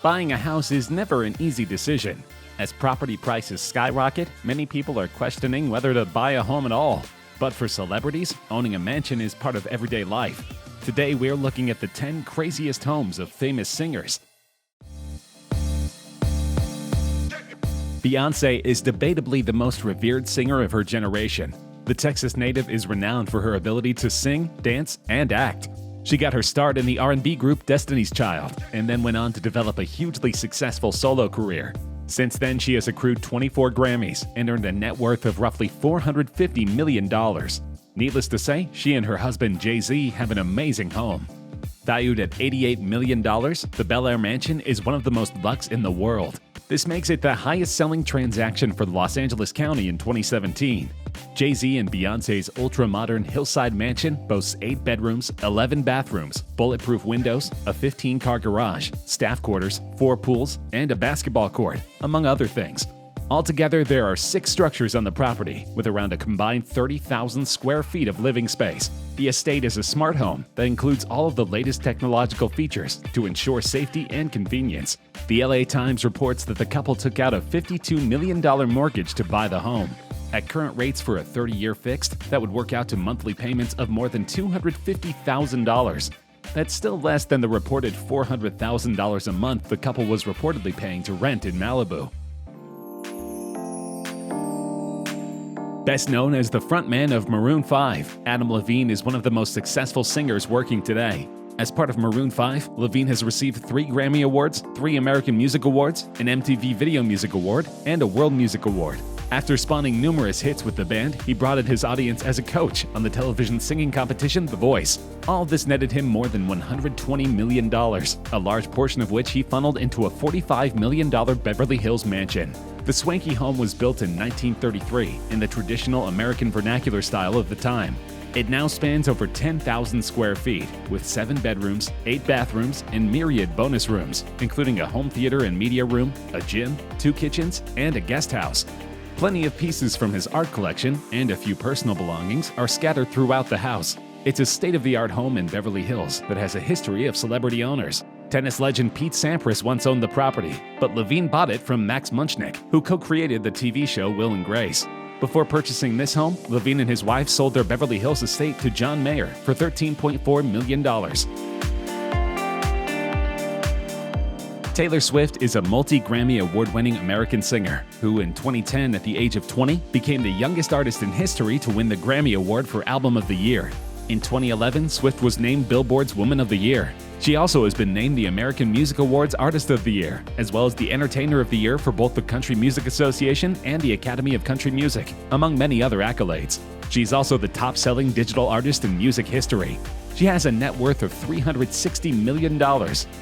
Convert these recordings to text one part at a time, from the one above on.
Buying a house is never an easy decision. As property prices skyrocket, many people are questioning whether to buy a home at all. But for celebrities, owning a mansion is part of everyday life. Today, we're looking at the 10 craziest homes of famous singers. Beyoncé is debatably the most revered singer of her generation. The Texas native is renowned for her ability to sing, dance, and act. She got her start in the R&B group Destiny's Child, and then went on to develop a hugely successful solo career. Since then, she has accrued 24 Grammys and earned a net worth of roughly $450 million. Needless to say, she and her husband Jay-Z have an amazing home. Valued at $88 million, the Bel Air mansion is one of the most luxe in the world. This makes it the highest-selling transaction for Los Angeles County in 2017. Jay-Z and Beyoncé's ultra-modern hillside mansion boasts 8 bedrooms, 11 bathrooms, bulletproof windows, a 15-car garage, staff quarters, 4 pools, and a basketball court, among other things. Altogether, there are 6 structures on the property, with around a combined 30,000 square feet of living space. The estate is a smart home that includes all of the latest technological features to ensure safety and convenience. The LA Times reports that the couple took out a $52 million mortgage to buy the home. At current rates for a 30-year fixed, that would work out to monthly payments of more than $250,000. That's still less than the reported $400,000 a month the couple was reportedly paying to rent in Malibu. Best known as the frontman of Maroon 5, Adam Levine is one of the most successful singers working today. As part of Maroon 5, Levine has received 3 Grammy Awards, 3 American Music Awards, an MTV Video Music Award, and a World Music Award. After spawning numerous hits with the band, he brought in his audience as a coach on the television singing competition The Voice. All of this netted him more than $120 million, a large portion of which he funneled into a $45 million Beverly Hills mansion. The swanky home was built in 1933 in the traditional American vernacular style of the time. It now spans over 10,000 square feet, with 7 bedrooms, 8 bathrooms, and myriad bonus rooms, including a home theater and media room, a gym, 2 kitchens, and a guest house. Plenty of pieces from his art collection and a few personal belongings are scattered throughout the house. It's a state-of-the-art home in Beverly Hills that has a history of celebrity owners. Tennis legend Pete Sampras once owned the property, but Levine bought it from Max Munchnick, who co-created the TV show Will and Grace. Before purchasing this home, Levine and his wife sold their Beverly Hills estate to John Mayer for $13.4 million. Taylor Swift is a multi-Grammy award-winning American singer who, in 2010, at the age of 20, became the youngest artist in history to win the Grammy Award for Album of the Year. In 2011, Swift was named Billboard's Woman of the Year. She also has been named the American Music Awards Artist of the Year, as well as the Entertainer of the Year for both the Country Music Association and the Academy of Country Music, among many other accolades. She's also the top-selling digital artist in music history. She has a net worth of $360 million,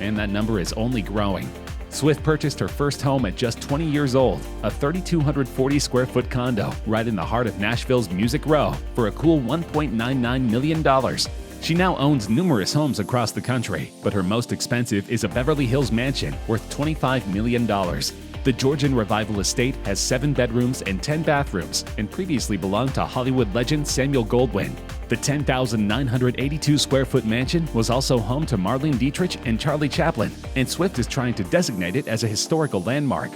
and that number is only growing. Swift purchased her first home at just 20 years old, a 3,240 square foot condo right in the heart of Nashville's Music Row, for a cool $1.99 million. She now owns numerous homes across the country, but her most expensive is a Beverly Hills mansion worth $25 million. The Georgian Revival estate has 7 bedrooms and 10 bathrooms and previously belonged to Hollywood legend Samuel Goldwyn. The 10,982 square foot mansion was also home to Marlene Dietrich and Charlie Chaplin, and Swift is trying to designate it as a historical landmark.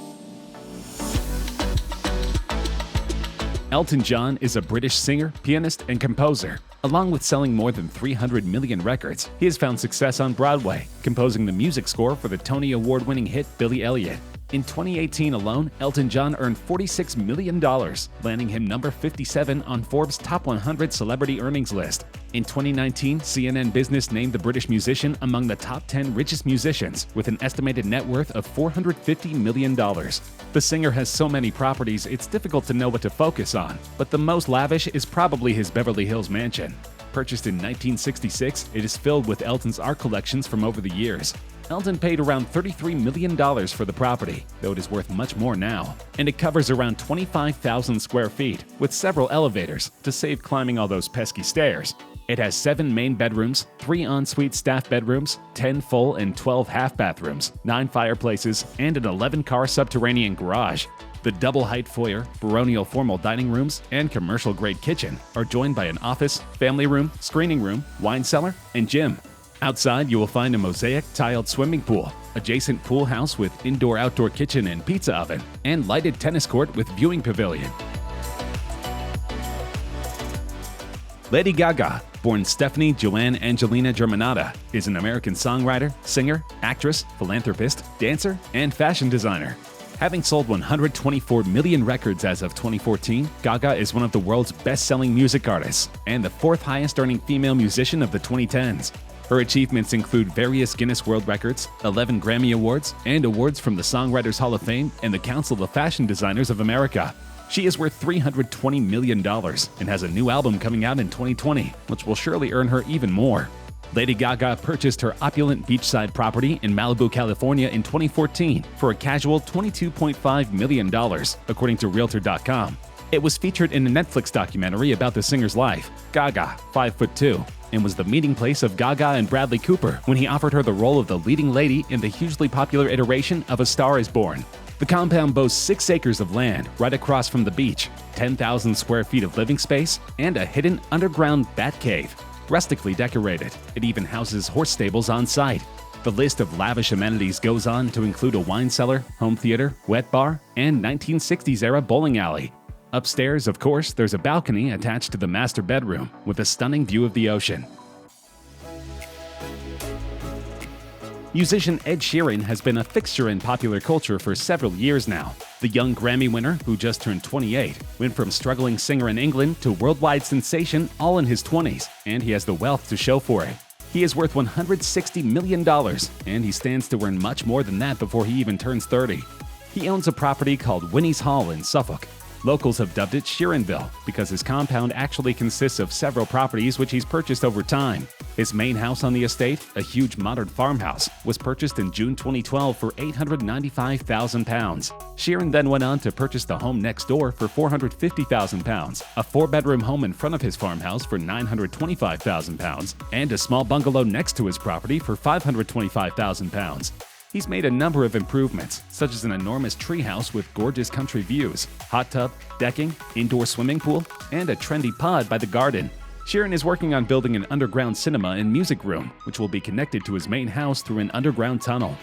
Elton John is a British singer, pianist, and composer. Along with selling more than 300 million records, he has found success on Broadway, composing the music score for the Tony Award-winning hit Billy Elliot. In 2018 alone, Elton John earned $46 million, landing him number 57 on Forbes' Top 100 Celebrity Earnings list. In 2019, CNN Business named the British musician among the top 10 richest musicians, with an estimated net worth of $450 million. The singer has so many properties, it's difficult to know what to focus on, but the most lavish is probably his Beverly Hills mansion. Purchased in 1966, it is filled with Elton's art collections from over the years. Elton paid around $33 million for the property, though it is worth much more now. And it covers around 25,000 square feet, with several elevators to save climbing all those pesky stairs. It has 7 main bedrooms, 3 ensuite staff bedrooms, 10 full and 12 half bathrooms, 9 fireplaces, and an 11-car subterranean garage. The double-height foyer, baronial formal dining rooms, and commercial-grade kitchen are joined by an office, family room, screening room, wine cellar, and gym. Outside, you will find a mosaic tiled swimming pool, adjacent pool house with indoor-outdoor kitchen and pizza oven, and lighted tennis court with viewing pavilion. Lady Gaga, born Stephanie Joanne Angelina Germanata, is an American songwriter, singer, actress, philanthropist, dancer, and fashion designer. Having sold 124 million records as of 2014, Gaga is one of the world's best-selling music artists and the fourth highest-earning female musician of the 2010s. Her achievements include various Guinness World Records, 11 Grammy Awards, and awards from the Songwriters Hall of Fame and the Council of Fashion Designers of America. She is worth $320 million and has a new album coming out in 2020, which will surely earn her even more. Lady Gaga purchased her opulent beachside property in Malibu, California in 2014 for a casual $22.5 million, according to Realtor.com. It was featured in a Netflix documentary about the singer's life, Gaga, 5'2", and was the meeting place of Gaga and Bradley Cooper when he offered her the role of the leading lady in the hugely popular iteration of A Star is Born. The compound boasts 6 acres of land right across from the beach, 10,000 square feet of living space, and a hidden underground bat cave. Rustically decorated, it even houses horse stables on site. The list of lavish amenities goes on to include a wine cellar, home theater, wet bar, and 1960s-era bowling alley. Upstairs, of course, there's a balcony attached to the master bedroom with a stunning view of the ocean. Musician Ed Sheeran has been a fixture in popular culture for several years now. The young Grammy winner, who just turned 28, went from struggling singer in England to worldwide sensation all in his 20s, and he has the wealth to show for it. He is worth $160 million, and he stands to earn much more than that before he even turns 30. He owns a property called Winnie's Hall in Suffolk. Locals have dubbed it Sheeranville because his compound actually consists of several properties which he's purchased over time. His main house on the estate, a huge modern farmhouse, was purchased in June 2012 for £895,000. Sheeran then went on to purchase the home next door for £450,000, a 4-bedroom home in front of his farmhouse for £925,000, and a small bungalow next to his property for £525,000. He's made a number of improvements, such as an enormous treehouse with gorgeous country views, hot tub, decking, indoor swimming pool, and a trendy pod by the garden. Sheeran is working on building an underground cinema and music room, which will be connected to his main house through an underground tunnel.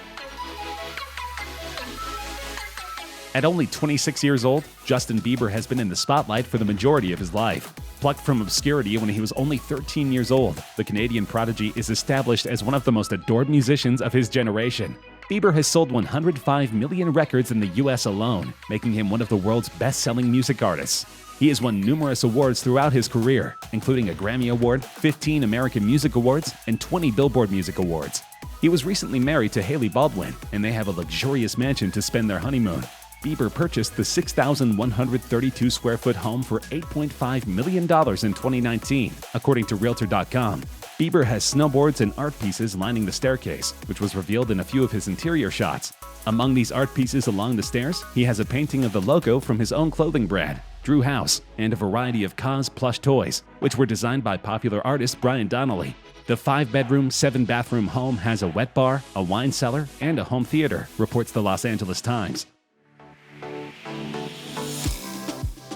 At only 26 years old, Justin Bieber has been in the spotlight for the majority of his life. Plucked from obscurity when he was only 13 years old, the Canadian prodigy is established as one of the most adored musicians of his generation. Bieber has sold 105 million records in the US alone, making him one of the world's best-selling music artists. He has won numerous awards throughout his career, including a Grammy Award, 15 American Music Awards, and 20 Billboard Music Awards. He was recently married to Hailey Baldwin, and they have a luxurious mansion to spend their honeymoon. Bieber purchased the 6,132 square foot home for $8.5 million in 2019, according to Realtor.com. Bieber has snowboards and art pieces lining the staircase, which was revealed in a few of his interior shots. Among these art pieces along the stairs, he has a painting of the logo from his own clothing brand, Drew House, and a variety of Cos plush toys, which were designed by popular artist Brian Donnelly. The 5-bedroom, 7-bathroom home has a wet bar, a wine cellar, and a home theater, reports the Los Angeles Times.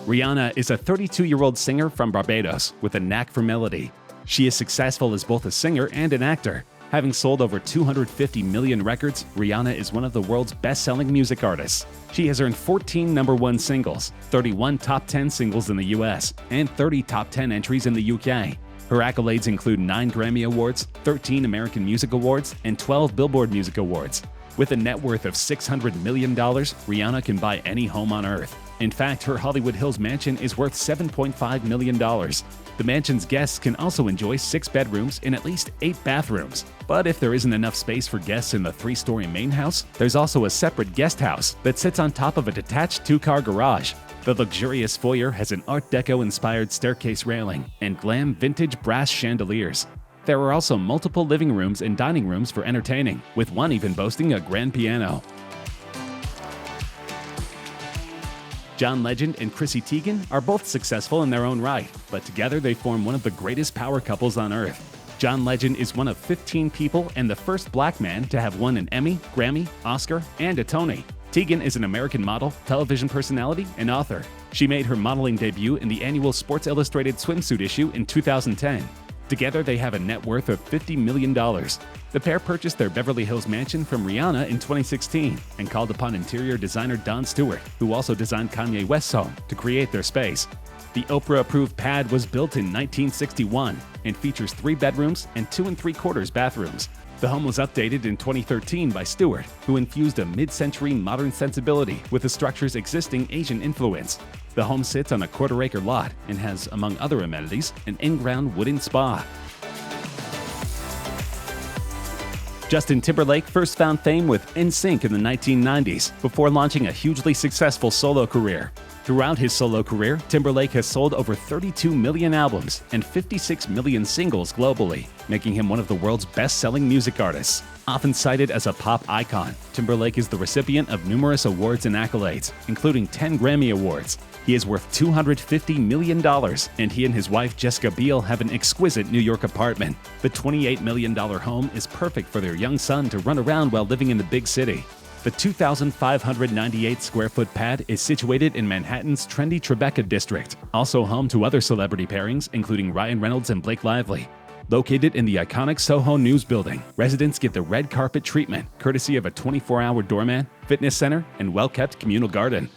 Rihanna is a 32-year-old singer from Barbados with a knack for melody. She is successful as both a singer and an actor. Having sold over 250 million records, Rihanna is one of the world's best-selling music artists. She has earned 14 #1 singles, 31 top 10 singles in the US, and 30 top 10 entries in the UK. Her accolades include 9 Grammy Awards, 13 American Music Awards, and 12 Billboard Music Awards. With a net worth of $600 million, Rihanna can buy any home on Earth. In fact, her Hollywood Hills mansion is worth $7.5 million. The mansion's guests can also enjoy 6 bedrooms and at least 8 bathrooms. But if there isn't enough space for guests in the 3-story main house, there's also a separate guest house that sits on top of a detached 2-car garage. The luxurious foyer has an Art Deco-inspired staircase railing and glam vintage brass chandeliers. There are also multiple living rooms and dining rooms for entertaining, with one even boasting a grand piano. John Legend and Chrissy Teigen are both successful in their own right, but together they form one of the greatest power couples on Earth. John Legend is one of 15 people and the first black man to have won an Emmy, Grammy, Oscar, and a Tony. Teigen is an American model, television personality, and author. She made her modeling debut in the annual Sports Illustrated swimsuit issue in 2010. Together, they have a net worth of $50 million. The pair purchased their Beverly Hills mansion from Rihanna in 2016 and called upon interior designer Don Stewart, who also designed Kanye West's home, to create their space. The Oprah-approved pad was built in 1961 and features 3 bedrooms and 2 3/4 bathrooms. The home was updated in 2013 by Stewart, who infused a mid-century modern sensibility with the structure's existing Asian influence. The home sits on a quarter-acre lot and has, among other amenities, an in-ground wooden spa. Justin Timberlake first found fame with NSYNC in the 1990s before launching a hugely successful solo career. Throughout his solo career, Timberlake has sold over 32 million albums and 56 million singles globally, making him one of the world's best-selling music artists. Often cited as a pop icon, Timberlake is the recipient of numerous awards and accolades, including 10 Grammy Awards. He is worth $250 million, and he and his wife Jessica Biel have an exquisite New York apartment. The $28 million home is perfect for their young son to run around while living in the big city. The 2,598-square-foot pad is situated in Manhattan's trendy Tribeca district, also home to other celebrity pairings, including Ryan Reynolds and Blake Lively. Located in the iconic Soho News building, residents get the red carpet treatment, courtesy of a 24-hour doorman, fitness center, and well-kept communal garden.